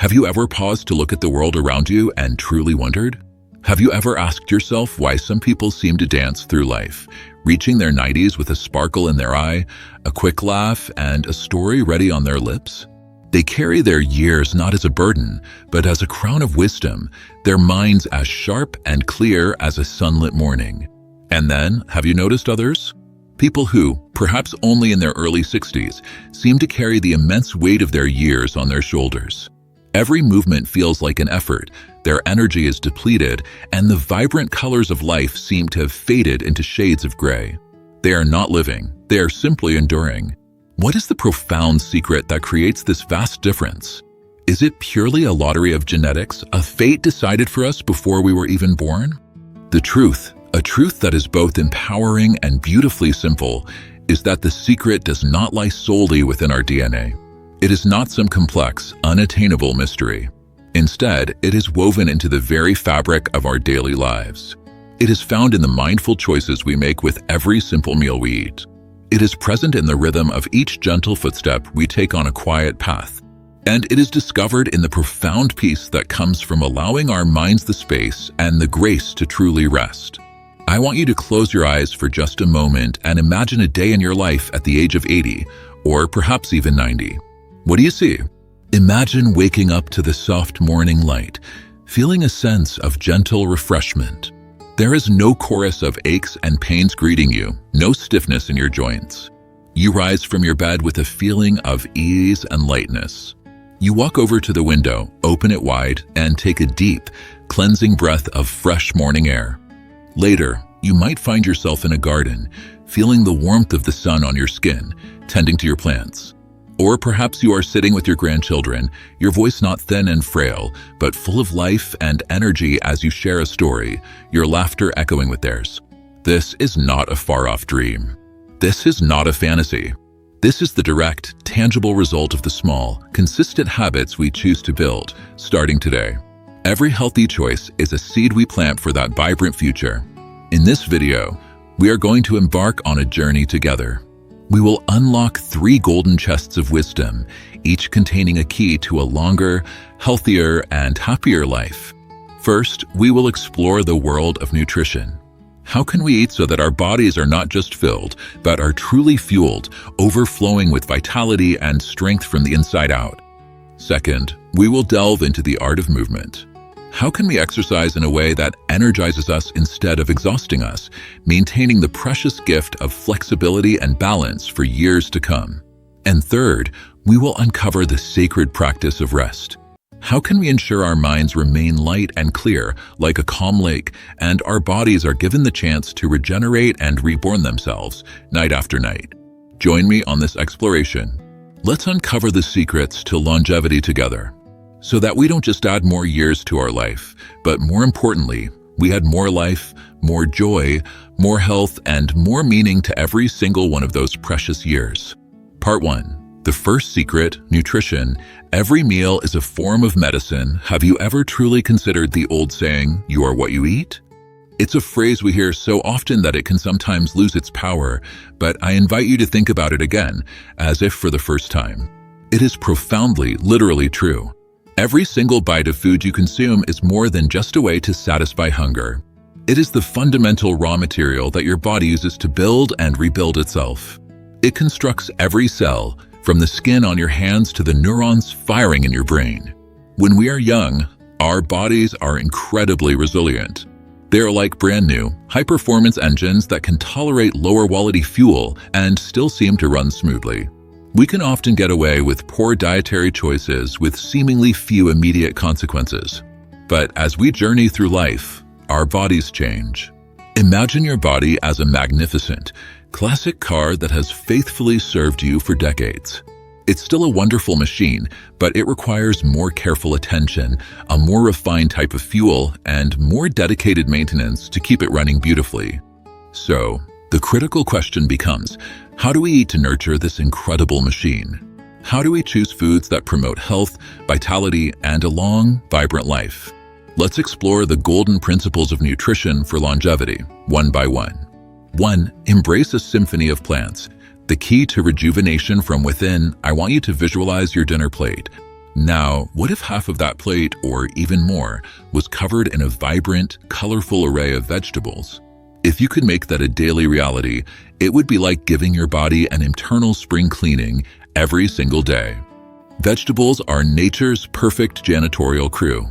Have you ever paused to look at the world around you and truly wondered? Have you ever asked yourself why some people seem to dance through life, reaching their 90s with a sparkle in their eye, a quick laugh, and a story ready on their lips? They carry their years not as a burden, but as a crown of wisdom, their minds as sharp and clear as a sunlit morning. And then, have you noticed others? People who, perhaps only in their early 60s, seem to carry the immense weight of their years on their shoulders. Every movement feels like an effort, their energy is depleted, and the vibrant colors of life seem to have faded into shades of gray. They are not living, they are simply enduring. What is the profound secret that creates this vast difference? Is it purely a lottery of genetics, a fate decided for us before we were even born? The truth, a truth that is both empowering and beautifully simple, is that the secret does not lie solely within our DNA. It is not some complex, unattainable mystery. Instead, it is woven into the very fabric of our daily lives. It is found in the mindful choices we make with every simple meal we eat. It is present in the rhythm of each gentle footstep we take on a quiet path. And it is discovered in the profound peace that comes from allowing our minds the space and the grace to truly rest. I want you to close your eyes for just a moment and imagine a day in your life at the age of 80, or perhaps even 90. What do you see? Imagine waking up to the soft morning light, feeling a sense of gentle refreshment. There is no chorus of aches and pains greeting you, no stiffness in your joints. You rise from your bed with a feeling of ease and lightness. You walk over to the window, open it wide, and take a deep, cleansing breath of fresh morning air. Later, you might find yourself in a garden, feeling the warmth of the sun on your skin, tending to your plants. Or perhaps you are sitting with your grandchildren, your voice not thin and frail, but full of life and energy as you share a story, your laughter echoing with theirs. This is not a far-off dream. This is not a fantasy. This is the direct, tangible result of the small, consistent habits we choose to build, starting today. Every healthy choice is a seed we plant for that vibrant future. In this video, we are going to embark on a journey together. We will unlock 3 golden chests of wisdom, each containing a key to a longer, healthier, and happier life. First, we will explore the world of nutrition. How can we eat so that our bodies are not just filled, but are truly fueled, overflowing with vitality and strength from the inside out? Second, we will delve into the art of movement. How can we exercise in a way that energizes us instead of exhausting us, maintaining the precious gift of flexibility and balance for years to come? And third, we will uncover the sacred practice of rest. How can we ensure our minds remain light and clear, like a calm lake, and our bodies are given the chance to regenerate and reborn themselves, night after night? Join me on this exploration. Let's uncover the secrets to longevity together, so that we don't just add more years to our life, but more importantly, we add more life, more joy, more health, and more meaning to every single one of those precious years. Part 1. The first secret, nutrition. Every meal is a form of medicine. Have you ever truly considered the old saying, "You are what you eat"? It's a phrase we hear so often that it can sometimes lose its power, but I invite you to think about it again, as if for the first time. It is profoundly, literally true. Every single bite of food you consume is more than just a way to satisfy hunger. It is the fundamental raw material that your body uses to build and rebuild itself. It constructs every cell, from the skin on your hands to the neurons firing in your brain. When we are young, our bodies are incredibly resilient. They are like brand new, high-performance engines that can tolerate lower-quality fuel and still seem to run smoothly. We can often get away with poor dietary choices with seemingly few immediate consequences. But as we journey through life, our bodies change. Imagine your body as a magnificent, classic car that has faithfully served you for decades. It's still a wonderful machine, but it requires more careful attention, a more refined type of fuel, and more dedicated maintenance to keep it running beautifully. So, the critical question becomes, how do we eat to nurture this incredible machine? How do we choose foods that promote health, vitality, and a long, vibrant life? Let's explore the golden principles of nutrition for longevity, one by one. 1. Embrace a symphony of plants. The key to rejuvenation from within. I want you to visualize your dinner plate. Now, what if half of that plate, or even more, was covered in a vibrant, colorful array of vegetables? If you could make that a daily reality, it would be like giving your body an internal spring cleaning every single day. Vegetables are nature's perfect janitorial crew.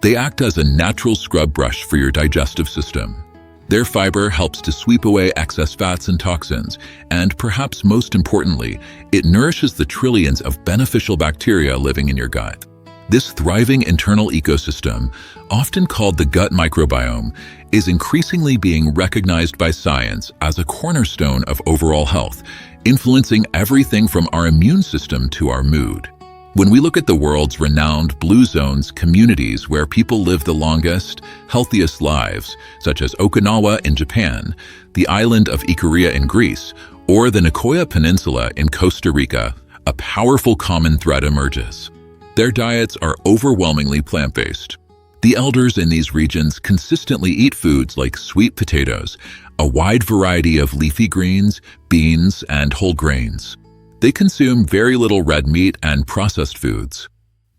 They act as a natural scrub brush for your digestive system. Their fiber helps to sweep away excess fats and toxins, and perhaps most importantly, it nourishes the trillions of beneficial bacteria living in your gut. This thriving internal ecosystem, often called the gut microbiome, is increasingly being recognized by science as a cornerstone of overall health, influencing everything from our immune system to our mood. When we look at the world's renowned blue zones communities where people live the longest, healthiest lives, such as Okinawa in Japan, the island of Ikaria in Greece, or the Nicoya Peninsula in Costa Rica, a powerful common thread emerges. Their diets are overwhelmingly plant-based. The elders in these regions consistently eat foods like sweet potatoes, a wide variety of leafy greens, beans, and whole grains. They consume very little red meat and processed foods.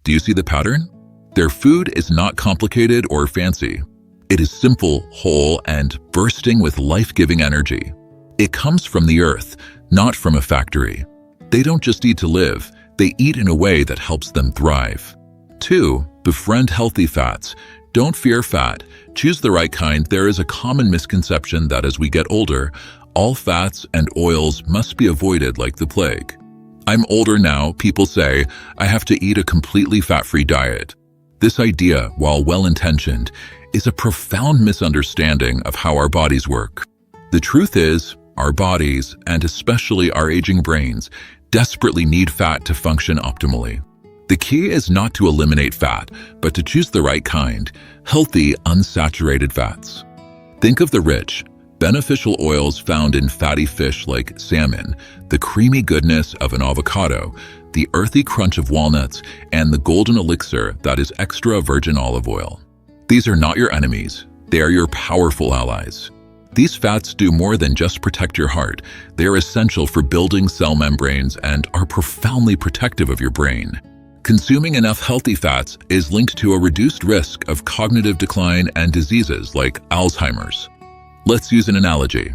Do you see the pattern? Their food is not complicated or fancy. It is simple, whole, and bursting with life-giving energy. It comes from the earth, not from a factory. They don't just eat to live, they eat in a way that helps them thrive. 2. Befriend healthy fats. Don't fear fat. Choose the right kind. There is a common misconception that as we get older, all fats and oils must be avoided like the plague. I'm older now, people say, I have to eat a completely fat-free diet. This idea, while well-intentioned, is a profound misunderstanding of how our bodies work. The truth is, our bodies, and especially our aging brains, desperately need fat to function optimally. The key is not to eliminate fat, but to choose the right kind, healthy, unsaturated fats. Think of the rich, beneficial oils found in fatty fish like salmon, the creamy goodness of an avocado, the earthy crunch of walnuts, and the golden elixir that is extra virgin olive oil. These are not your enemies, they are your powerful allies. These fats do more than just protect your heart. They are essential for building cell membranes and are profoundly protective of your brain. Consuming enough healthy fats is linked to a reduced risk of cognitive decline and diseases like Alzheimer's. Let's use an analogy.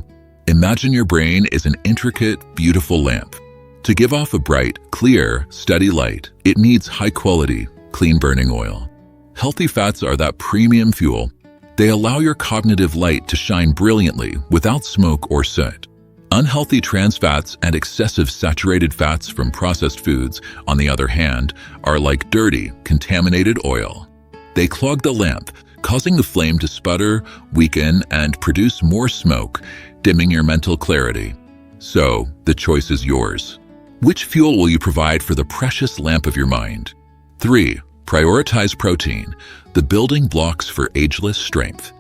Imagine your brain is an intricate, beautiful lamp. To give off a bright, clear, steady light, it needs high-quality, clean-burning oil. Healthy fats are that premium fuel. They allow your cognitive light to shine brilliantly without smoke or soot. Unhealthy trans fats and excessive saturated fats from processed foods, on the other hand, are like dirty, contaminated oil. They clog the lamp, causing the flame to sputter, weaken, and produce more smoke, dimming your mental clarity. So, the choice is yours. Which fuel will you provide for the precious lamp of your mind? 3. Prioritize protein, the building blocks for ageless strength.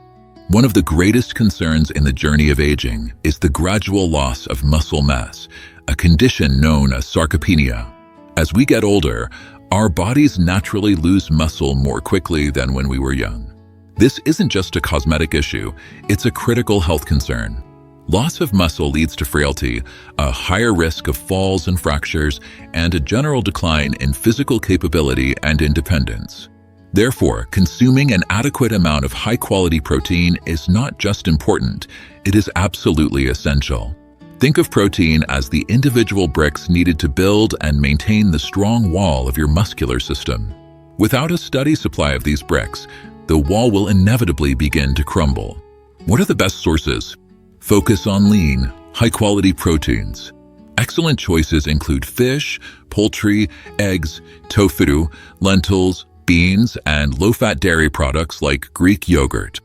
One of the greatest concerns in the journey of aging is the gradual loss of muscle mass, a condition known as sarcopenia. As we get older, our bodies naturally lose muscle more quickly than when we were young. This isn't just a cosmetic issue, it's a critical health concern. Loss of muscle leads to frailty, a higher risk of falls and fractures, and a general decline in physical capability and independence. Therefore, consuming an adequate amount of high-quality protein is not just important, it is absolutely essential. Think of protein as the individual bricks needed to build and maintain the strong wall of your muscular system. Without a steady supply of these bricks, the wall will inevitably begin to crumble. What are the best sources? Focus on lean, high-quality proteins. Excellent choices include fish, poultry, eggs, tofu, lentils, beans, and low-fat dairy products like Greek yogurt.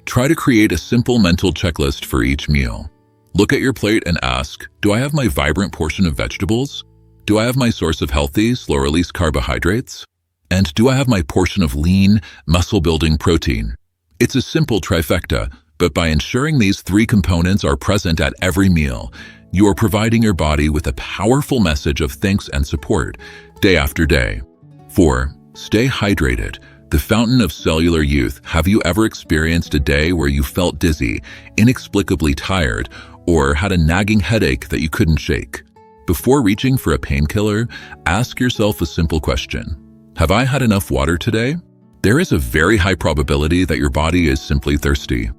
Try to create a simple mental checklist for each meal. Look at your plate and ask, do I have my vibrant portion of vegetables? Do I have my source of healthy, slow-release carbohydrates? And do I have my portion of lean, muscle-building protein? It's a simple trifecta, but by ensuring these 3 components are present at every meal, you are providing your body with a powerful message of thanks and support, day after day. 4. Stay hydrated. The fountain of cellular youth. Have you ever experienced a day where you felt dizzy, inexplicably tired, or had a nagging headache that you couldn't shake? Before reaching for a painkiller, ask yourself a simple question. Have I had enough water today? There is a very high probability that your body is simply thirsty.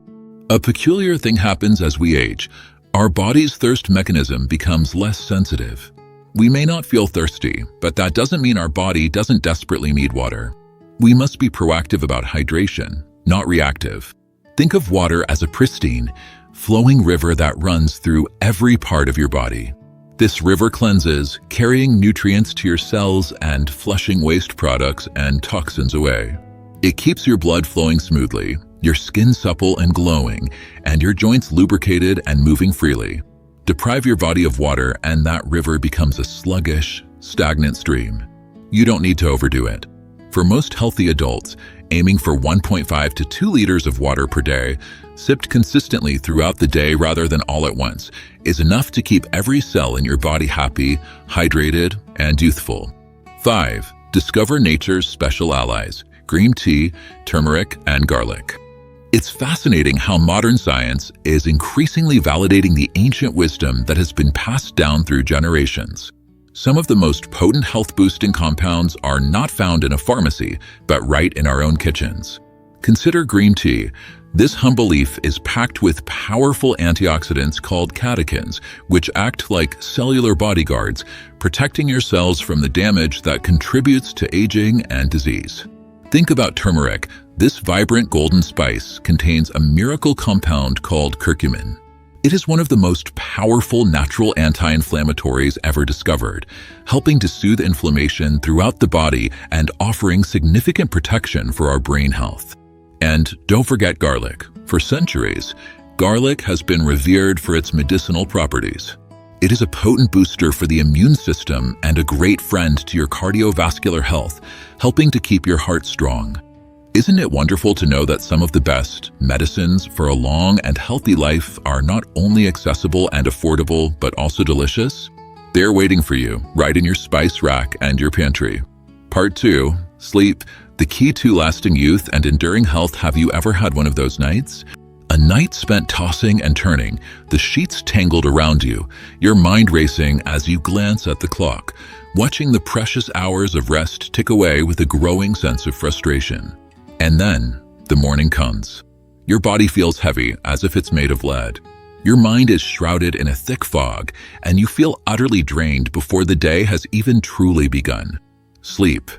A peculiar thing happens as we age. Our body's thirst mechanism becomes less sensitive. We may not feel thirsty, but that doesn't mean our body doesn't desperately need water. We must be proactive about hydration, not reactive. Think of water as a pristine, flowing river that runs through every part of your body. This river cleanses, carrying nutrients to your cells and flushing waste products and toxins away. It keeps your blood flowing smoothly, your skin supple and glowing, and your joints lubricated and moving freely. Deprive your body of water and that river becomes a sluggish, stagnant stream. You don't need to overdo it. For most healthy adults, aiming for 1.5 to 2 liters of water per day, sipped consistently throughout the day rather than all at once, is enough to keep every cell in your body happy, hydrated, and youthful. 5. Discover nature's special allies: green tea, turmeric, and garlic. It's fascinating how modern science is increasingly validating the ancient wisdom that has been passed down through generations. Some of the most potent health-boosting compounds are not found in a pharmacy, but right in our own kitchens. Consider green tea. This humble leaf is packed with powerful antioxidants called catechins, which act like cellular bodyguards, protecting your cells from the damage that contributes to aging and disease. Think about turmeric. This vibrant golden spice contains a miracle compound called curcumin. It is one of the most powerful natural anti-inflammatories ever discovered, helping to soothe inflammation throughout the body and offering significant protection for our brain health. And don't forget garlic. For centuries, garlic has been revered for its medicinal properties. It is a potent booster for the immune system and a great friend to your cardiovascular health, helping to keep your heart strong. Isn't it wonderful to know that some of the best medicines for a long and healthy life are not only accessible and affordable, but also delicious? They're waiting for you, right in your spice rack and your pantry. Part 2, sleep, the key to lasting youth and enduring health. Have you ever had one of those nights? A night spent tossing and turning, the sheets tangled around you, your mind racing as you glance at the clock, watching the precious hours of rest tick away with a growing sense of frustration. And then, the morning comes. Your body feels heavy, as if it's made of lead. Your mind is shrouded in a thick fog, and you feel utterly drained before the day has even truly begun. Sleep.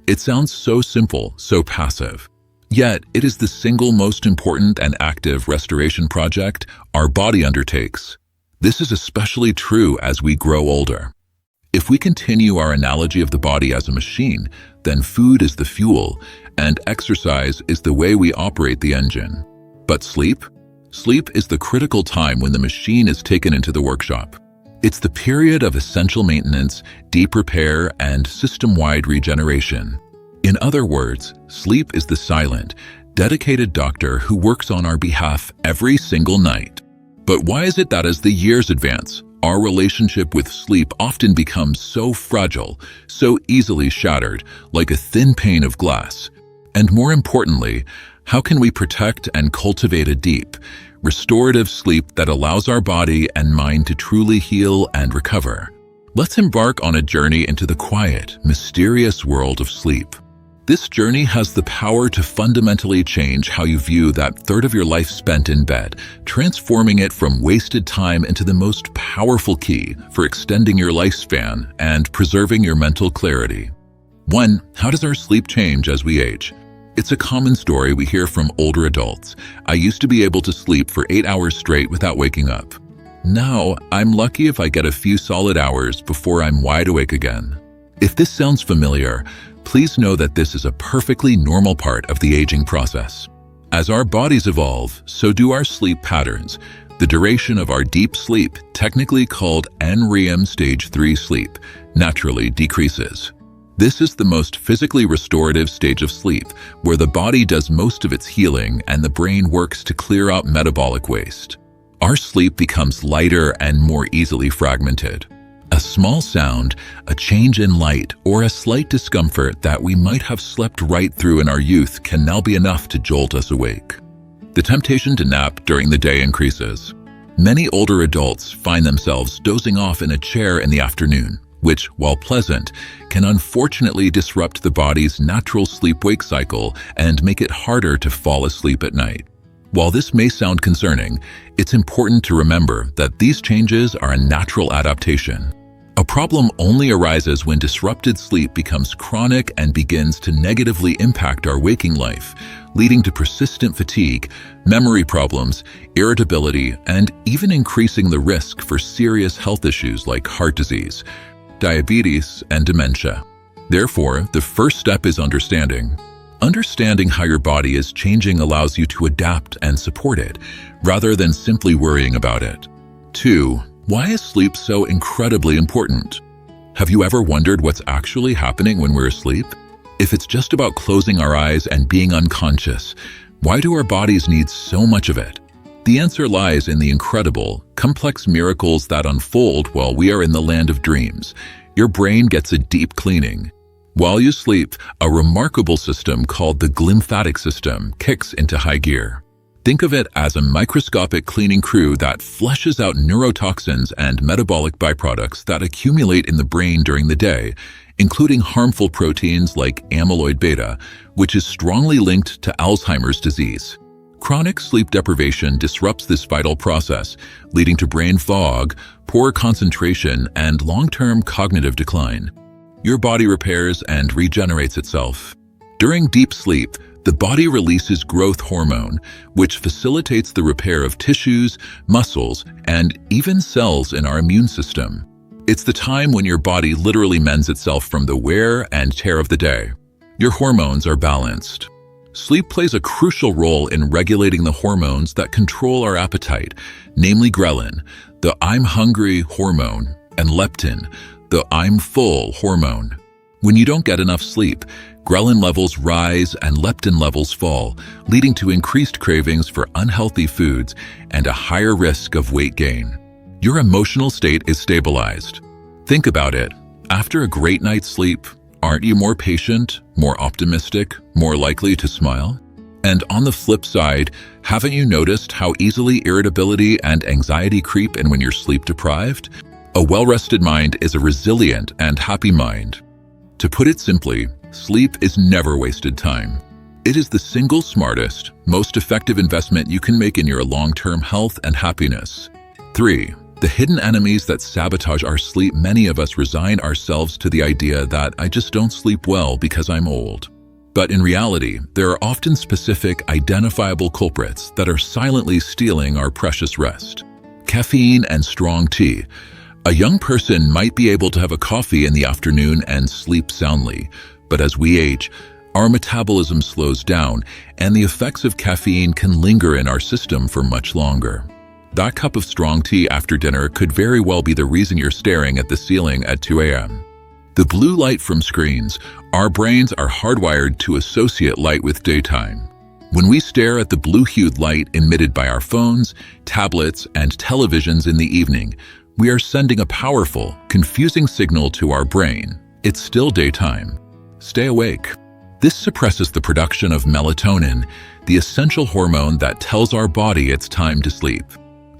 It sounds so simple, so passive. Yet, it is the single most important and active restoration project our body undertakes. This is especially true as we grow older. If we continue our analogy of the body as a machine, then food is the fuel, and exercise is the way we operate the engine. But sleep? Sleep is the critical time when the machine is taken into the workshop. It's the period of essential maintenance, deep repair, and system-wide regeneration. In other words, sleep is the silent, dedicated doctor who works on our behalf every single night. But why is it that as the years advance, our relationship with sleep often becomes so fragile, so easily shattered, like a thin pane of glass? And more importantly, how can we protect and cultivate a deep, restorative sleep that allows our body and mind to truly heal and recover? Let's embark on a journey into the quiet, mysterious world of sleep. This journey has the power to fundamentally change how you view that third of your life spent in bed, transforming it from wasted time into the most powerful key for extending your lifespan and preserving your mental clarity. 1. How does our sleep change as we age? It's a common story we hear from older adults. I used to be able to sleep for 8 hours straight without waking up. Now, I'm lucky if I get a few solid hours before I'm wide awake again. If this sounds familiar, please know that this is a perfectly normal part of the aging process. As our bodies evolve, so do our sleep patterns. The duration of our deep sleep, technically called NREM Stage 3 sleep, naturally decreases. This is the most physically restorative stage of sleep, where the body does most of its healing and the brain works to clear out metabolic waste. Our sleep becomes lighter and more easily fragmented. A small sound, a change in light, or a slight discomfort that we might have slept right through in our youth can now be enough to jolt us awake. The temptation to nap during the day increases. Many older adults find themselves dozing off in a chair in the afternoon, which, while pleasant, can unfortunately disrupt the body's natural sleep-wake cycle and make it harder to fall asleep at night. While this may sound concerning, it's important to remember that these changes are a natural adaptation. A problem only arises when disrupted sleep becomes chronic and begins to negatively impact our waking life, leading to persistent fatigue, memory problems, irritability, and even increasing the risk for serious health issues like heart disease, diabetes, and dementia. Therefore, the first step is understanding. Understanding how your body is changing allows you to adapt and support it, rather than simply worrying about it. 2. Why is sleep so incredibly important? Have you ever wondered what's actually happening when we're asleep? If it's just about closing our eyes and being unconscious, why do our bodies need so much of it? The answer lies in the incredible, complex miracles that unfold while we are in the land of dreams. Your brain gets a deep cleaning. While you sleep, a remarkable system called the glymphatic system kicks into high gear. Think of it as a microscopic cleaning crew that flushes out neurotoxins and metabolic byproducts that accumulate in the brain during the day, including harmful proteins like amyloid beta, which is strongly linked to Alzheimer's disease. Chronic sleep deprivation disrupts this vital process, leading to brain fog, poor concentration, and long-term cognitive decline. Your body repairs and regenerates itself. During deep sleep, the body releases growth hormone, which facilitates the repair of tissues, muscles, and even cells in our immune system. It's the time when your body literally mends itself from the wear and tear of the day. Your hormones are balanced. Sleep plays a crucial role in regulating the hormones that control our appetite, namely ghrelin, the I'm hungry hormone, and leptin, the I'm full hormone. When you don't get enough sleep, ghrelin levels rise and leptin levels fall, leading to increased cravings for unhealthy foods and a higher risk of weight gain. Your emotional state is stabilized. Think about it. After a great night's sleep, aren't you more patient, more optimistic, more likely to smile? And on the flip side, haven't you noticed how easily irritability and anxiety creep in when you're sleep deprived? A well-rested mind is a resilient and happy mind. To put it simply, sleep is never wasted time. It is the single smartest, most effective investment you can make in your long-term health and happiness. 3. The hidden enemies that sabotage our sleep. Many of us resign ourselves to the idea that I just don't sleep well because I'm old. But in reality, there are often specific, identifiable culprits that are silently stealing our precious rest. Caffeine and strong tea. A young person might be able to have a coffee in the afternoon and sleep soundly, but as we age, our metabolism slows down and the effects of caffeine can linger in our system for much longer. That cup of strong tea after dinner could very well be the reason you're staring at the ceiling at 2 a.m. The blue light from screens. Our brains are hardwired to associate light with daytime. When we stare at the blue-hued light emitted by our phones, tablets, and televisions in the evening, we are sending a powerful, confusing signal to our brain. It's still daytime. Stay awake. This suppresses the production of melatonin, the essential hormone that tells our body it's time to sleep.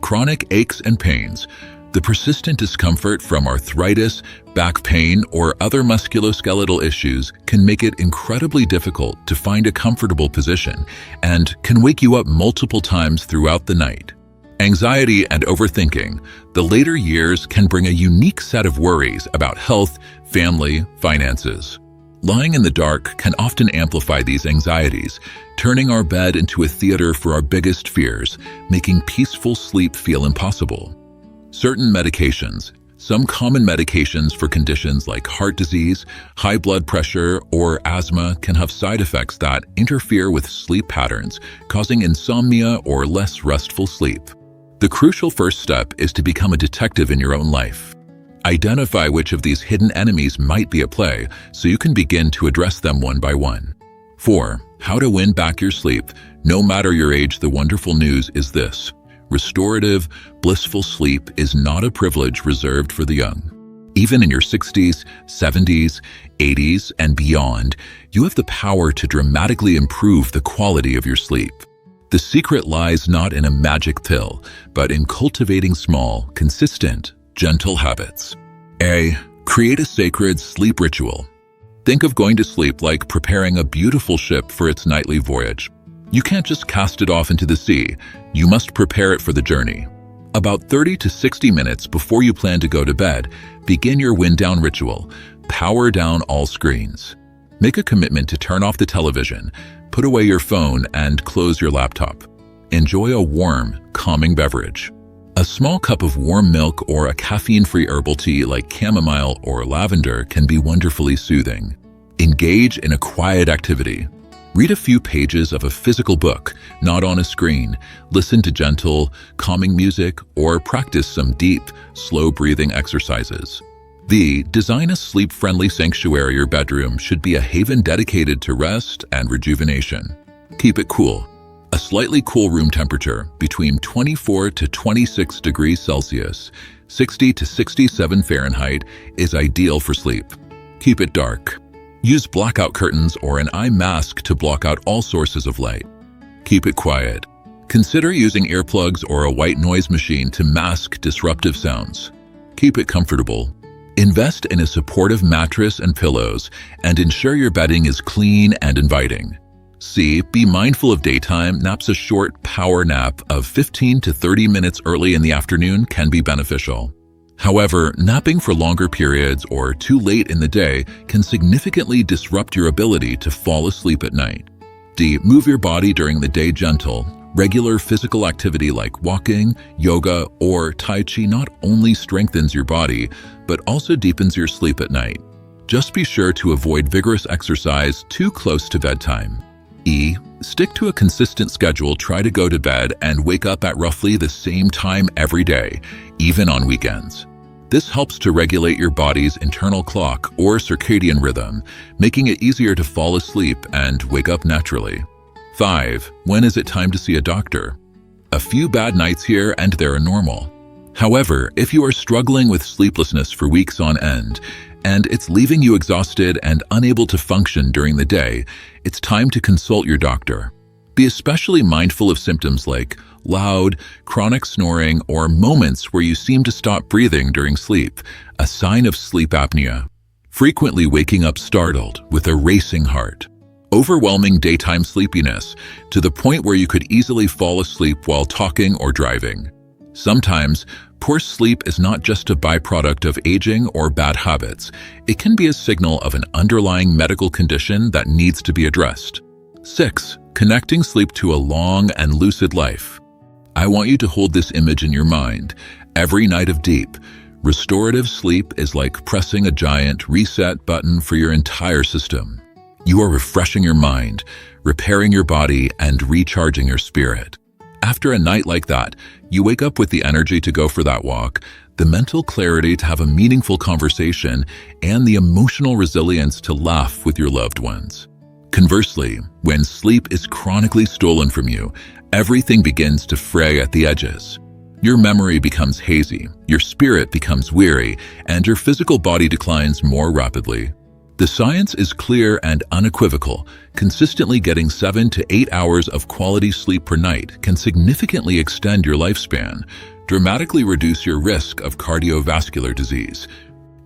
Chronic aches and pains, the persistent discomfort from arthritis, back pain, or other musculoskeletal issues can make it incredibly difficult to find a comfortable position and can wake you up multiple times throughout the night. Anxiety and overthinking. The later years can bring a unique set of worries about health, family, finances. Lying in the dark can often amplify these anxieties, turning our bed into a theater for our biggest fears, making peaceful sleep feel impossible. Certain medications. Some common medications for conditions like heart disease, high blood pressure, or asthma can have side effects that interfere with sleep patterns, causing insomnia or less restful sleep. The crucial first step is to become a detective in your own life. Identify which of these hidden enemies might be at play so you can begin to address them one by one. 4. How to win back your sleep. No matter your age, the wonderful news is this. Restorative, blissful sleep is not a privilege reserved for the young. Even in your 60s, 70s, 80s, and beyond, you have the power to dramatically improve the quality of your sleep. The secret lies not in a magic pill, but in cultivating small, consistent, gentle habits. A. Create a sacred sleep ritual. Think of going to sleep like preparing a beautiful ship for its nightly voyage. You can't just cast it off into the sea. You must prepare it for the journey. About 30 to 60 minutes before you plan to go to bed, begin your wind-down ritual. Power down all screens. Make a commitment to turn off the television, put away your phone, and close your laptop. Enjoy a warm, calming beverage. A small cup of warm milk or a caffeine-free herbal tea like chamomile or lavender can be wonderfully soothing. Engage in a quiet activity. Read a few pages of a physical book, not on a screen. Listen to gentle, calming music, or practice some deep, slow-breathing exercises. Design a sleep-friendly sanctuary or bedroom should be a haven dedicated to rest and rejuvenation. Keep it cool. A slightly cool room temperature between 24 to 26 degrees Celsius, 60 to 67 Fahrenheit is ideal for sleep. Keep it dark. Use blackout curtains or an eye mask to block out all sources of light. Keep it quiet. Consider using earplugs or a white noise machine to mask disruptive sounds. Keep it comfortable. Invest in a supportive mattress and pillows and ensure your bedding is clean and inviting. Be mindful of daytime naps. A short power nap of 15 to 30 minutes early in the afternoon can be beneficial. However, napping for longer periods or too late in the day can significantly disrupt your ability to fall asleep at night. Move your body during the day. Gentle, regular physical activity like walking, yoga, or Tai Chi not only strengthens your body, but also deepens your sleep at night. Just be sure to avoid vigorous exercise too close to bedtime. Stick to a consistent schedule. Try to go to bed and wake up at roughly the same time every day, even on weekends. This helps to regulate your body's internal clock or circadian rhythm, making it easier to fall asleep and wake up naturally. 5. When is it time to see a doctor? A few bad nights here and there are normal. However, if you are struggling with sleeplessness for weeks on end, and it's leaving you exhausted and unable to function during the day, it's time to consult your doctor. Be especially mindful of symptoms like loud, chronic snoring, or moments where you seem to stop breathing during sleep, a sign of sleep apnea. Frequently waking up startled with a racing heart. Overwhelming daytime sleepiness to the point where you could easily fall asleep while talking or driving. Sometimes, poor sleep is not just a byproduct of aging or bad habits. It can be a signal of an underlying medical condition that needs to be addressed. 6. Connecting sleep to a long and lucid life. I want you to hold this image in your mind. Every night of deep, restorative sleep is like pressing a giant reset button for your entire system. You are refreshing your mind, repairing your body, and recharging your spirit. After a night like that, you wake up with the energy to go for that walk, the mental clarity to have a meaningful conversation, and the emotional resilience to laugh with your loved ones. Conversely, when sleep is chronically stolen from you, everything begins to fray at the edges. Your memory becomes hazy, your spirit becomes weary, and your physical body declines more rapidly. The science is clear and unequivocal. Consistently getting 7 to 8 hours of quality sleep per night can significantly extend your lifespan, dramatically reduce your risk of cardiovascular disease,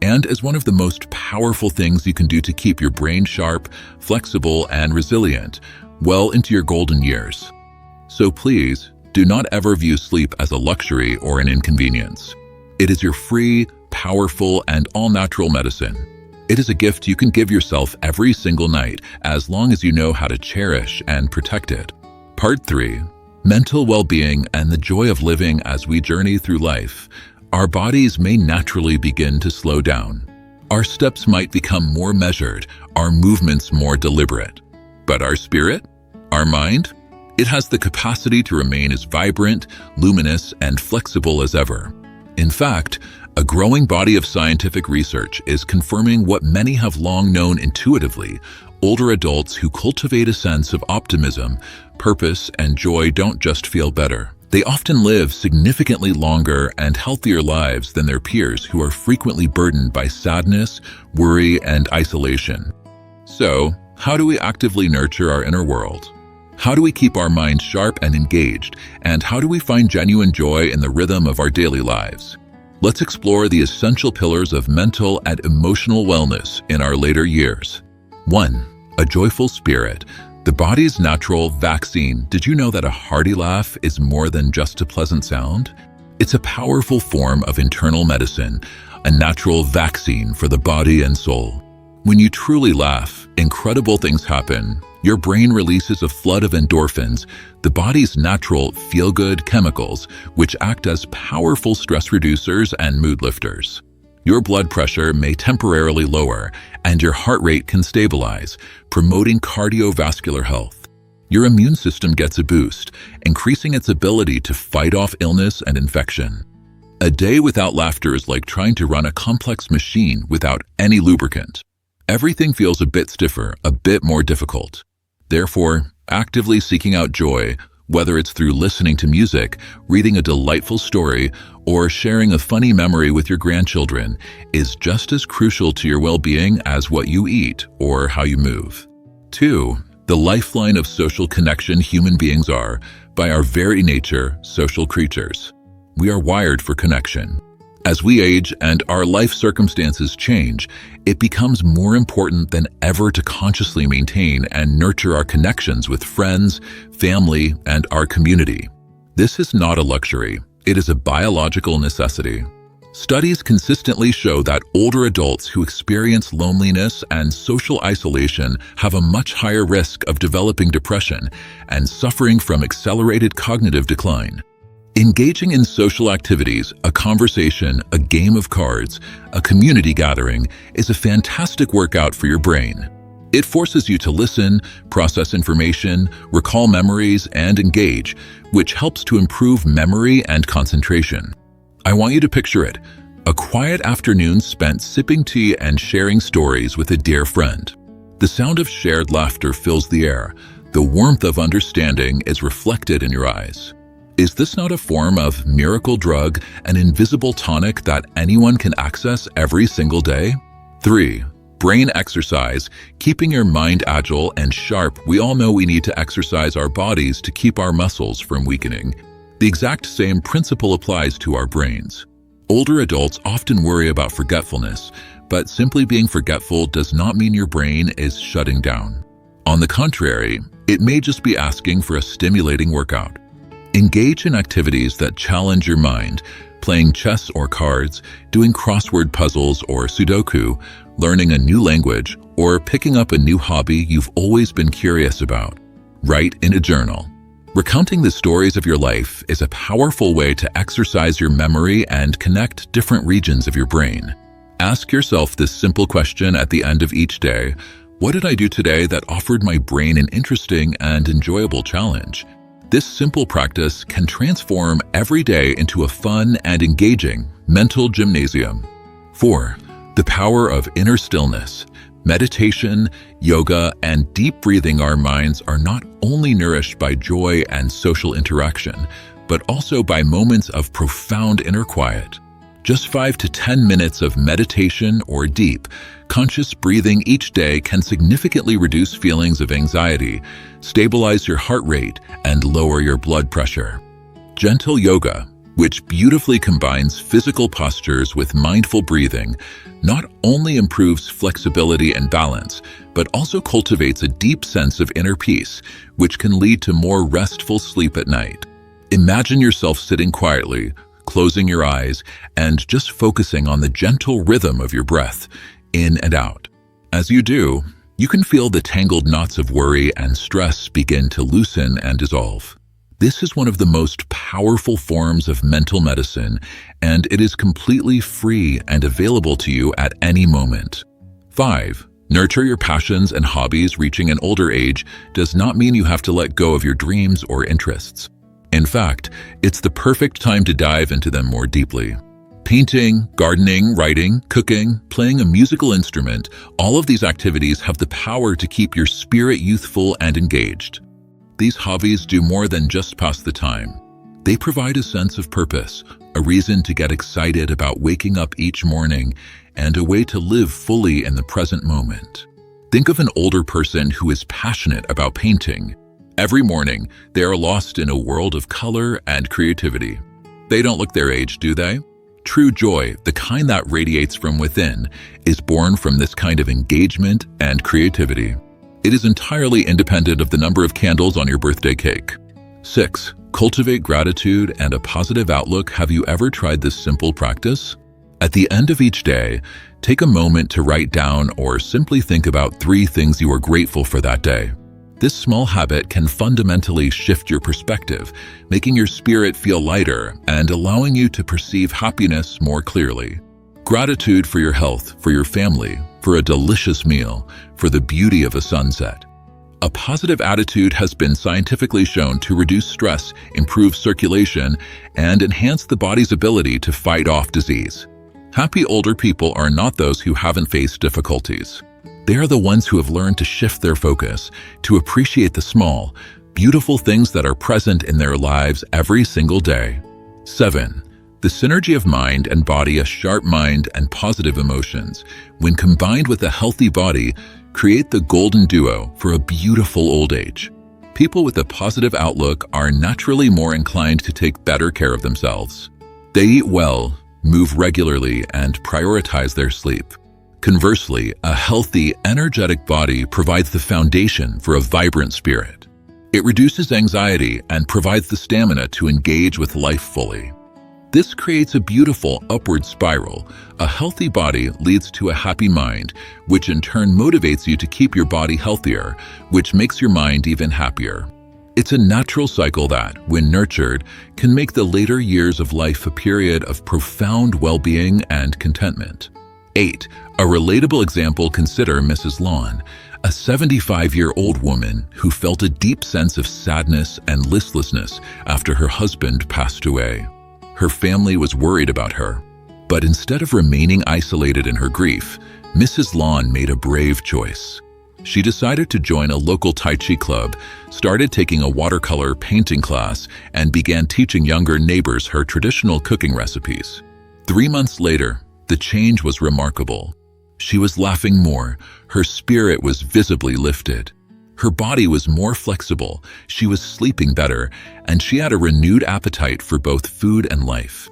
and is one of the most powerful things you can do to keep your brain sharp, flexible, and resilient well into your golden years. So please, do not ever view sleep as a luxury or an inconvenience. It is your free, powerful, and all-natural medicine. It is a gift you can give yourself every single night, as long as you know how to cherish and protect it. Part 3. Mental well-being and the joy of living. As we journey through life, our bodies may naturally begin to slow down. Our steps might become more measured, our movements more deliberate. But our spirit? Our mind? It has the capacity to remain as vibrant, luminous, and flexible as ever. In fact, a growing body of scientific research is confirming what many have long known intuitively. Older adults who cultivate a sense of optimism, purpose, and joy don't just feel better. They often live significantly longer and healthier lives than their peers who are frequently burdened by sadness, worry, and isolation. So, how do we actively nurture our inner world? How do we keep our minds sharp and engaged? And how do we find genuine joy in the rhythm of our daily lives? Let's explore the essential pillars of mental and emotional wellness in our later years. 1. A joyful spirit. The body's natural vaccine. Did you know that a hearty laugh is more than just a pleasant sound? It's a powerful form of internal medicine, a natural vaccine for the body and soul. When you truly laugh, incredible things happen. Your brain releases a flood of endorphins, the body's natural feel-good chemicals, which act as powerful stress reducers and mood lifters. Your blood pressure may temporarily lower, and your heart rate can stabilize, promoting cardiovascular health. Your immune system gets a boost, increasing its ability to fight off illness and infection. A day without laughter is like trying to run a complex machine without any lubricant. Everything feels a bit stiffer, a bit more difficult. Therefore, actively seeking out joy, whether it's through listening to music, reading a delightful story, or sharing a funny memory with your grandchildren, is just as crucial to your well-being as what you eat or how you move. 2. The lifeline of social connection human beings are, by our very nature, social creatures. We are wired for connection. As we age and our life circumstances change, it becomes more important than ever to consciously maintain and nurture our connections with friends, family, and our community. This is not a luxury, it is a biological necessity. Studies consistently show that older adults who experience loneliness and social isolation have a much higher risk of developing depression and suffering from accelerated cognitive decline. Engaging in social activities, a conversation, a game of cards, a community gathering, is a fantastic workout for your brain. It forces you to listen, process information, recall memories, and engage, which helps to improve memory and concentration. I want you to picture it, a quiet afternoon spent sipping tea and sharing stories with a dear friend. The sound of shared laughter fills the air. The warmth of understanding is reflected in your eyes. Is this not a form of miracle drug, an invisible tonic that anyone can access every single day? 3. Brain exercise, keeping your mind agile and sharp. We all know we need to exercise our bodies to keep our muscles from weakening. The exact same principle applies to our brains. Older adults often worry about forgetfulness, but simply being forgetful does not mean your brain is shutting down. On the contrary, it may just be asking for a stimulating workout. Engage in activities that challenge your mind, playing chess or cards, doing crossword puzzles or Sudoku, learning a new language, or picking up a new hobby you've always been curious about. Write in a journal. Recounting the stories of your life is a powerful way to exercise your memory and connect different regions of your brain. Ask yourself this simple question at the end of each day: what did I do today that offered my brain an interesting and enjoyable challenge? This simple practice can transform every day into a fun and engaging mental gymnasium. 4. The power of inner stillness. Meditation, yoga, and deep breathing. Our minds are not only nourished by joy and social interaction, but also by moments of profound inner quiet. Just 5 to 10 minutes of meditation or deep, conscious breathing each day can significantly reduce feelings of anxiety, stabilize your heart rate, and lower your blood pressure. Gentle yoga, which beautifully combines physical postures with mindful breathing, not only improves flexibility and balance, but also cultivates a deep sense of inner peace, which can lead to more restful sleep at night. Imagine yourself sitting quietly, closing your eyes, and just focusing on the gentle rhythm of your breath, in and out. As you do, you can feel the tangled knots of worry and stress begin to loosen and dissolve. This is one of the most powerful forms of mental medicine, and it is completely free and available to you at any moment. 5. Nurture your passions and hobbies. Reaching an older age does not mean you have to let go of your dreams or interests. In fact, it's the perfect time to dive into them more deeply. Painting, gardening, writing, cooking, playing a musical instrument, all of these activities have the power to keep your spirit youthful and engaged. These hobbies do more than just pass the time. They provide a sense of purpose, a reason to get excited about waking up each morning, and a way to live fully in the present moment. Think of an older person who is passionate about painting. Every morning, they are lost in a world of color and creativity. They don't look their age, do they? True joy, the kind that radiates from within, is born from this kind of engagement and creativity. It is entirely independent of the number of candles on your birthday cake. 6. Cultivate gratitude and a positive outlook. Have you ever tried this simple practice? At the end of each day, take a moment to write down or simply think about 3 things you are grateful for that day. This small habit can fundamentally shift your perspective, making your spirit feel lighter and allowing you to perceive happiness more clearly. Gratitude for your health, for your family, for a delicious meal, for the beauty of a sunset. A positive attitude has been scientifically shown to reduce stress, improve circulation, and enhance the body's ability to fight off disease. Happy older people are not those who haven't faced difficulties. They are the ones who have learned to shift their focus, to appreciate the small, beautiful things that are present in their lives every single day. 7. The synergy of mind and body. A sharp mind and positive emotions, when combined with a healthy body, create the golden duo for a beautiful old age. People with a positive outlook are naturally more inclined to take better care of themselves. They eat well, move regularly, and prioritize their sleep. Conversely, a healthy, energetic body provides the foundation for a vibrant spirit. It reduces anxiety and provides the stamina to engage with life fully. This creates a beautiful upward spiral. A healthy body leads to a happy mind, which in turn motivates you to keep your body healthier, which makes your mind even happier. It's a natural cycle that, when nurtured, can make the later years of life a period of profound well-being and contentment. 8. A relatable example. Consider Mrs. Lawn, a 75-year-old woman who felt a deep sense of sadness and listlessness after her husband passed away. Her family was worried about her, but instead of remaining isolated in her grief, Mrs. Lawn made a brave choice. She decided to join a local Tai Chi club, started taking a watercolor painting class, and began teaching younger neighbors her traditional cooking recipes. 3 months later, the change was remarkable. She was laughing more, her spirit was visibly lifted. Her body was more flexible, she was sleeping better, and she had a renewed appetite for both food and life.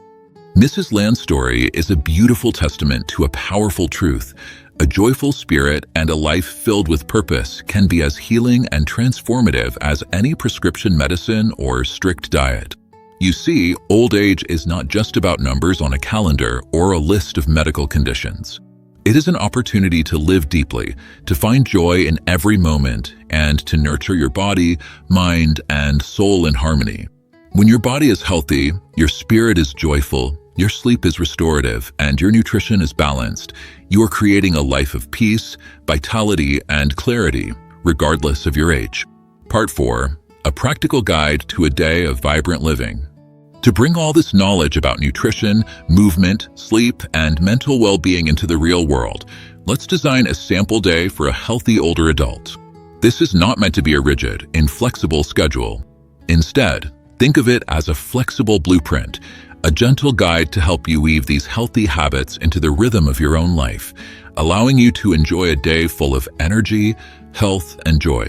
Mrs. Land's story is a beautiful testament to a powerful truth. A joyful spirit and a life filled with purpose can be as healing and transformative as any prescription medicine or strict diet. You see, old age is not just about numbers on a calendar or a list of medical conditions. It is an opportunity to live deeply, to find joy in every moment, and to nurture your body, mind, and soul in harmony. When your body is healthy, your spirit is joyful, your sleep is restorative, and your nutrition is balanced, you are creating a life of peace, vitality, and clarity, regardless of your age. Part 4. A practical guide to a day of vibrant living. To bring all this knowledge about nutrition, movement, sleep, and mental well-being into the real world, let's design a sample day for a healthy older adult. This is not meant to be a rigid, inflexible schedule. Instead, think of it as a flexible blueprint, a gentle guide to help you weave these healthy habits into the rhythm of your own life, allowing you to enjoy a day full of energy, health, and joy.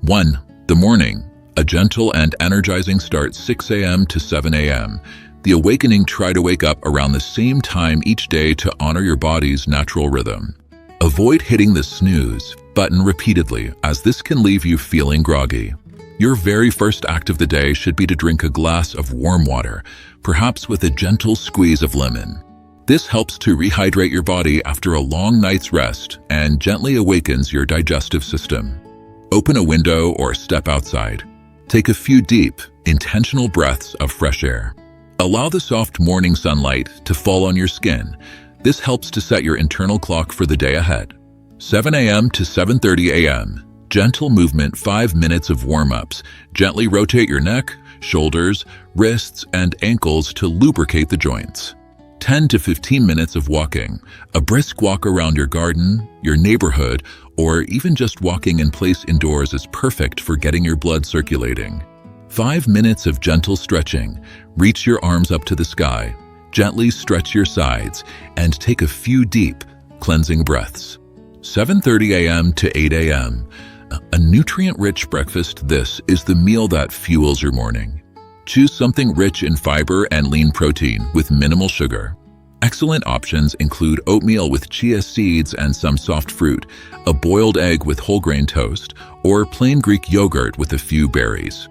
1. The morning. A gentle and energizing start. 6 a.m. to 7 a.m. The awakening. Try to wake up around the same time each day to honor your body's natural rhythm. Avoid hitting the snooze button repeatedly, as this can leave you feeling groggy. Your very first act of the day should be to drink a glass of warm water, perhaps with a gentle squeeze of lemon. This helps to rehydrate your body after a long night's rest and gently awakens your digestive system. Open a window or step outside. Take a few deep, intentional breaths of fresh air. Allow the soft morning sunlight to fall on your skin. This helps to set your internal clock for the day ahead. 7 a.m. to 7:30 a.m. Gentle movement. 5 minutes of warm-ups. Gently rotate your neck, shoulders, wrists, and ankles to lubricate the joints. 10 to 15 minutes of walking. A brisk walk around your garden, your neighborhood, or even just walking in place indoors is perfect for getting your blood circulating. 5 minutes of gentle stretching. Reach your arms up to the sky, gently stretch your sides, and take a few deep, cleansing breaths. 7:30 a.m. to 8 a.m. A nutrient-rich breakfast. This is the meal that fuels your morning. Choose something rich in fiber and lean protein with minimal sugar. Excellent options include oatmeal with chia seeds and some soft fruit, a boiled egg with whole grain toast, or plain Greek yogurt with a few berries.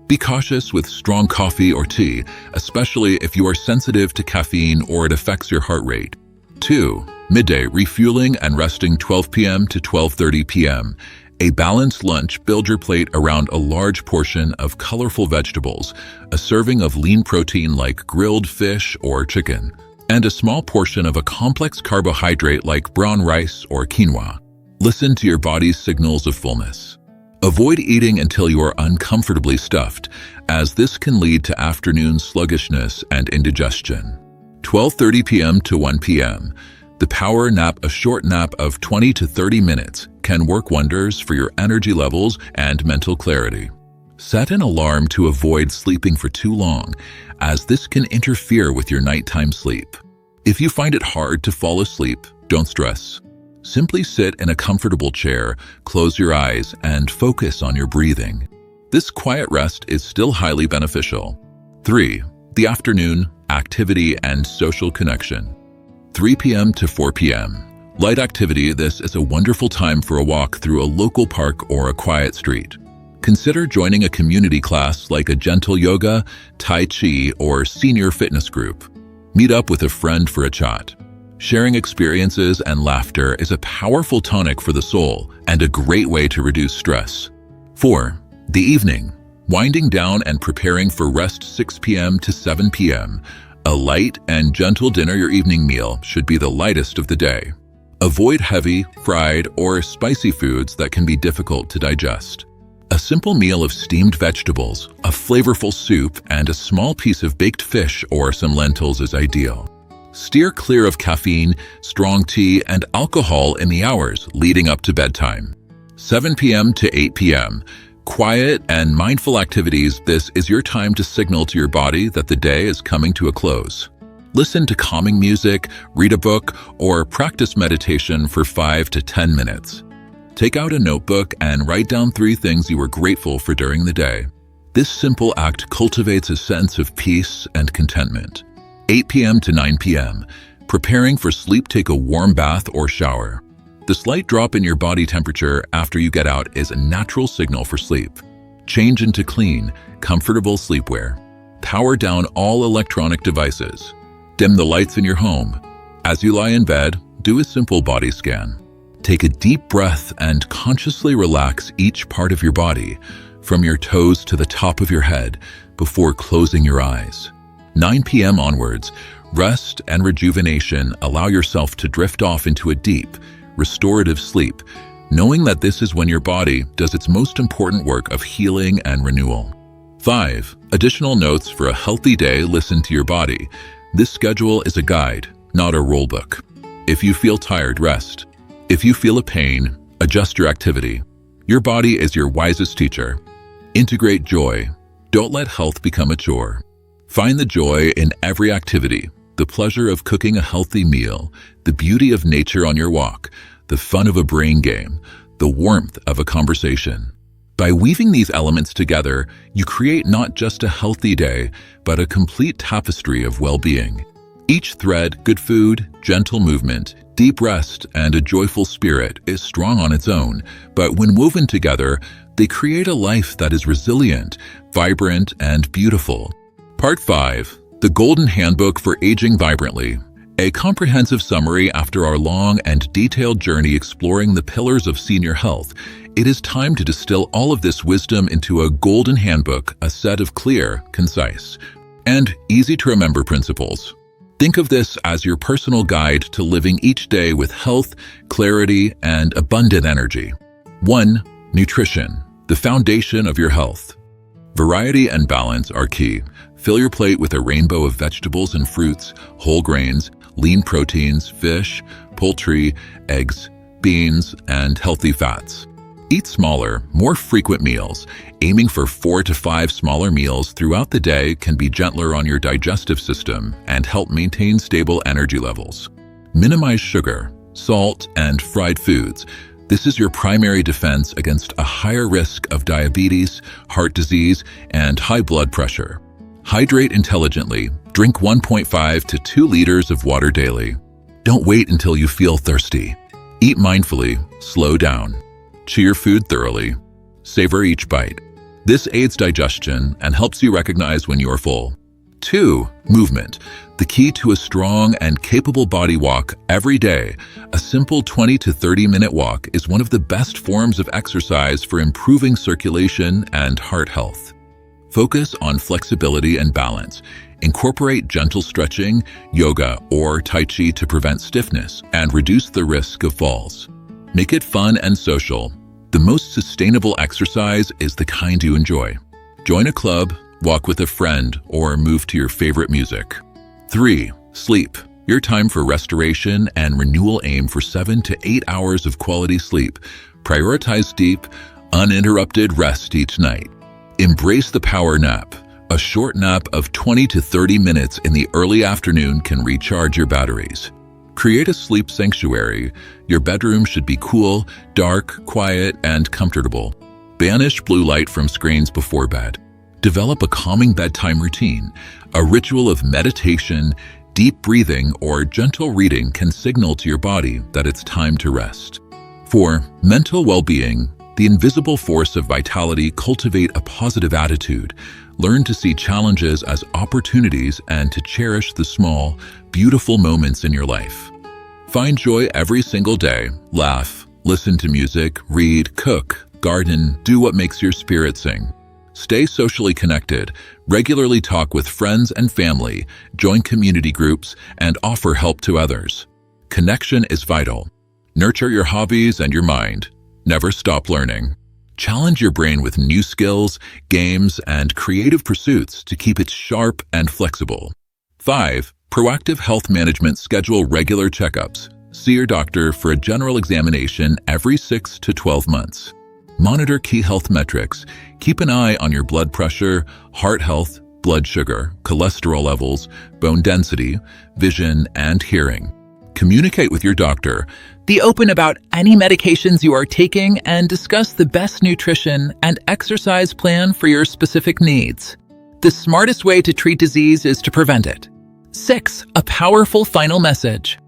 Be cautious with strong coffee or tea, especially if you are sensitive to caffeine or it affects your heart rate. 2. Midday refueling and resting 12 p.m. to 12:30 p.m. A balanced lunch, build your plate around a large portion of colorful vegetables, a serving of lean protein like grilled fish or chicken, and a small portion of a complex carbohydrate like brown rice or quinoa. Listen to your body's signals of fullness. Avoid eating until you are uncomfortably stuffed, as this can lead to afternoon sluggishness and indigestion. 12:30 p.m. to 1 p.m. The power nap, a short nap of 20 to 30 minutes, can work wonders for your energy levels and mental clarity. Set an alarm to avoid sleeping for too long, as this can interfere with your nighttime sleep. If you find it hard to fall asleep, don't stress. Simply sit in a comfortable chair, close your eyes, and focus on your breathing. This quiet rest is still highly beneficial. 3. The afternoon, activity and social connection. 3 p.m. to 4 p.m. Light activity. This is a wonderful time for a walk through a local park or a quiet street. Consider joining a community class like a gentle yoga, tai chi, or senior fitness group. Meet up with a friend for a chat. Sharing experiences and laughter is a powerful tonic for the soul and a great way to reduce stress. 4. The evening. Winding down and preparing for rest 6 p.m. to 7 p.m. A light and gentle dinner. Your evening meal should be the lightest of the day. Avoid heavy, fried, or spicy foods that can be difficult to digest. A simple meal of steamed vegetables, a flavorful soup, and a small piece of baked fish or some lentils is ideal. Steer clear of caffeine, strong tea, and alcohol in the hours leading up to bedtime. 7 p.m. to 8 p.m. Quiet and mindful activities. This is your time to signal to your body that the day is coming to a close. Listen to calming music, read a book, or practice meditation for 5 to 10 minutes. Take out a notebook and write down 3 things you were grateful for during the day. This simple act cultivates a sense of peace and contentment. 8 p.m. to 9 p.m. Preparing for sleep. Take a warm bath or shower. The slight drop in your body temperature after you get out is a natural signal for sleep. Change into clean, comfortable sleepwear. Power down all electronic devices. Dim the lights in your home. As you lie in bed, do a simple body scan. Take a deep breath and consciously relax each part of your body, from your toes to the top of your head, before closing your eyes. 9 p.m. onwards, rest and rejuvenation. Allow yourself to drift off into a deep, restorative sleep, knowing that this is when your body does its most important work of healing and renewal. 5. Additional notes for a healthy day. Listen to your body. This schedule is a guide, not a rulebook. If you feel tired, rest. If you feel a pain, adjust your activity. Your body is your wisest teacher. Integrate joy. Don't let health become a chore. Find the joy in every activity, the pleasure of cooking a healthy meal, the beauty of nature on your walk, the fun of a brain game, the warmth of a conversation. By weaving these elements together, you create not just a healthy day, but a complete tapestry of well-being. Each thread, good food, gentle movement, deep rest, and a joyful spirit, is strong on its own, but when woven together, they create a life that is resilient, vibrant, and beautiful. Part 5. The Golden Handbook for Aging Vibrantly. A comprehensive summary after our long and detailed journey exploring the pillars of senior health. It is time to distill all of this wisdom into a golden handbook, a set of clear, concise, and easy-to-remember principles. Think of this as your personal guide to living each day with health, clarity, and abundant energy. 1. Nutrition, the foundation of your health. Variety and balance are key. Fill your plate with a rainbow of vegetables and fruits, whole grains, lean proteins, fish, poultry, eggs, beans, and healthy fats. Eat smaller, more frequent meals. Aiming for 4 to 5 smaller meals throughout the day can be gentler on your digestive system and help maintain stable energy levels. Minimize sugar, salt, and fried foods. This is your primary defense against a higher risk of diabetes, heart disease, and high blood pressure. Hydrate intelligently. Drink 1.5 to 2 liters of water daily. Don't wait until you feel thirsty. Eat mindfully, slow down. Chew your food thoroughly. Savor each bite. This aids digestion and helps you recognize when you are full. 2. Movement. The key to a strong and capable body walk every day. A simple 20 to 30-minute walk is one of the best forms of exercise for improving circulation and heart health. Focus on flexibility and balance. Incorporate gentle stretching, yoga, or Tai Chi to prevent stiffness and reduce the risk of falls. Make it fun and social. The most sustainable exercise is the kind you enjoy. Join a club, walk with a friend, or move to your favorite music. 3. Sleep. Your time for restoration and renewal. Aim for 7 to 8 hours of quality sleep. Prioritize deep, uninterrupted rest each night. Embrace the power nap. A short nap of 20 to 30 minutes in the early afternoon can recharge your batteries. Create a sleep sanctuary. Your bedroom should be cool, dark, quiet, and comfortable. Banish blue light from screens before bed. Develop a calming bedtime routine. A ritual of meditation, deep breathing, or gentle reading can signal to your body that it's time to rest. 4. Mental well-being. The invisible force of vitality. Cultivate a positive attitude. Learn to see challenges as opportunities and to cherish the small, beautiful moments in your life. Find joy every single day. Laugh, listen to music, read, cook, garden, do what makes your spirit sing. Stay socially connected. Regularly talk with friends and family, join community groups, and offer help to others. Connection is vital. Nurture your hobbies and your mind. Never stop learning. Challenge your brain with new skills, games, and creative pursuits to keep it sharp and flexible. 5. Proactive health management. Schedule regular checkups. See your doctor for a general examination every 6 to 12 months. Monitor key health metrics. Keep an eye on your blood pressure, heart health, blood sugar, cholesterol levels, bone density, vision, and hearing. Communicate with your doctor. Be open about any medications you are taking and discuss the best nutrition and exercise plan for your specific needs. The smartest way to treat disease is to prevent it. 6. A powerful final message.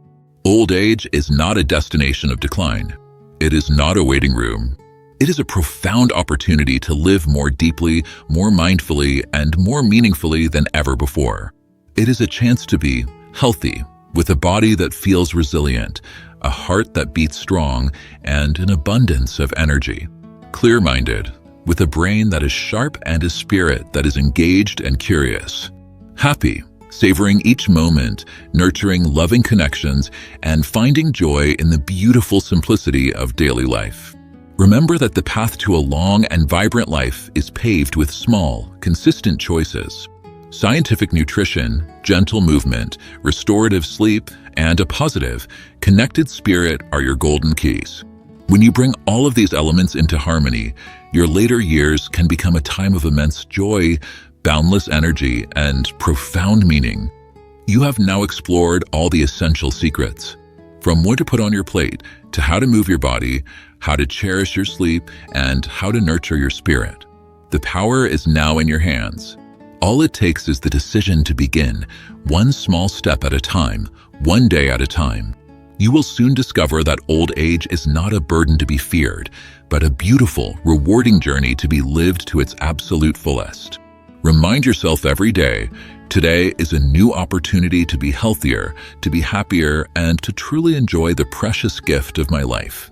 Old age is not a destination of decline. It is not a waiting room. It is a profound opportunity to live more deeply, more mindfully, and more meaningfully than ever before. It is a chance to be healthy, with a body that feels resilient, a heart that beats strong, and an abundance of energy. Clear-minded, with a brain that is sharp and a spirit that is engaged and curious. Happy, savoring each moment, nurturing loving connections, and finding joy in the beautiful simplicity of daily life. Remember that the path to a long and vibrant life is paved with small, consistent choices. Scientific nutrition, gentle movement, restorative sleep, and a positive, connected spirit are your golden keys. When you bring all of these elements into harmony, your later years can become a time of immense joy, boundless energy, and profound meaning. You have now explored all the essential secrets. From what to put on your plate, to how to move your body, how to cherish your sleep, and how to nurture your spirit. The power is now in your hands. All it takes is the decision to begin, one small step at a time, one day at a time. You will soon discover that old age is not a burden to be feared, but a beautiful, rewarding journey to be lived to its absolute fullest. Remind yourself every day, today is a new opportunity to be healthier, to be happier, and to truly enjoy the precious gift of my life.